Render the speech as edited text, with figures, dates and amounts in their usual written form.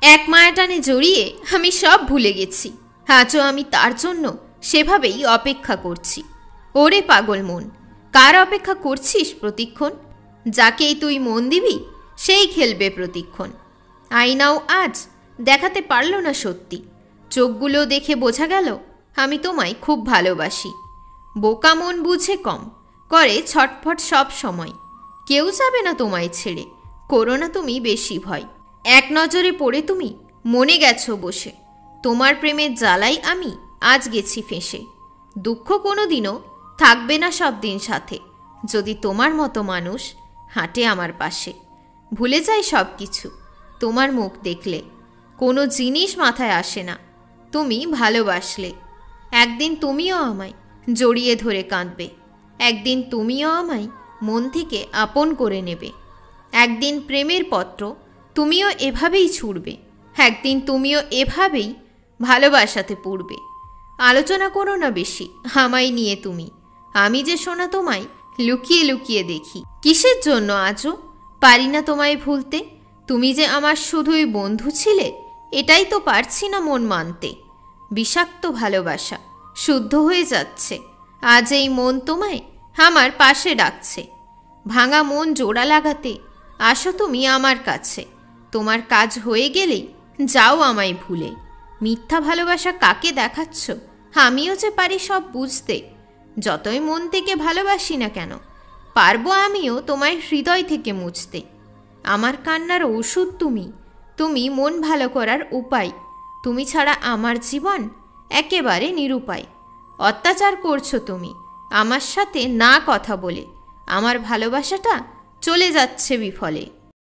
এক মায়াটানে জড়িয়ে আমি সব ভুলে গেছি। আজও আমি তার জন্য সেভাবেই অপেক্ষা করছি। ওরে পাগল মন, কার অপেক্ষা করছিস প্রতিক্ষণ? যাকেই তুই মন দিবি সেই খেলবে প্রতিক্ষণ। আয়নাও আজ দেখাতে পারল না সত্যি, চোখগুলো দেখে বোঝা গেল আমি তোমায় খুব ভালোবাসি। বোকা মন বুঝে কম, করে ছটফট সব সময়। কেউ যাবে না তোমায় ছেড়ে, করো না তুমি বেশি ভয়। এক নজরে পড়ে তুমি মনে গেছো বসে, তোমার প্রেমের জ্বালাই আমি আজ গেছি ফেঁসে। দুঃখ কোনো দিনও থাকবে না সব দিন সাথে, যদি তোমার মতো মানুষ হাঁটে আমার পাশে। ভুলে যাই সব কিছু তোমার মুখ দেখলে, কোনো জিনিস মাথায় আসে না তুমি ভালোবাসলে। একদিন তুমিও আমায় জড়িয়ে ধরে কাঁদবে, একদিন তুমিও আমায় মন থেকে আপন করে নেবে। একদিন প্রেমের পত্র তুমিও এভাবেই ছুড়বে, একদিন তুমিও এভাবেই ভালোবাসাতে পড়বে। আলোচনা করো না বেশি আমায় নিয়ে তুমি, আমি যে শোনা তোমায় লুকিয়ে লুকিয়ে দেখি। কিসের জন্য আজও পারি না তোমায় ভুলতে? তুমি যে আমার শুধুই বন্ধু ছিলে, এটাই তো পারছি না মন মানতে। বিষাক্ত ভালোবাসা শুদ্ধ হয়ে যাচ্ছে, আজ এই মন তোমায় আমার পাশে ডাকছে। ভাঙা মন জোড়া লাগাতে আসো তুমি আমার কাছে, তোমার কাজ হয়ে গেলেই যাও আমায় ভুলে। মিথ্যা ভালোবাসা কাকে দেখাচ্ছ, আমিও যে পারি সব বুঝতে। যতই মন থেকে ভালোবাসি না কেন, পারবো আমিও তোমায় হৃদয় থেকে মুছতে। আমার কান্নার ওষুধ তুমি, তুমি মন ভালো করার উপায়। তুমি ছাড়া আমার জীবন একেবারে নিরুপায়। অত্যাচার করছো তুমি আমার সাথে না কথা বলে, আমার ভালোবাসাটা চলে যাচ্ছে বিফলে।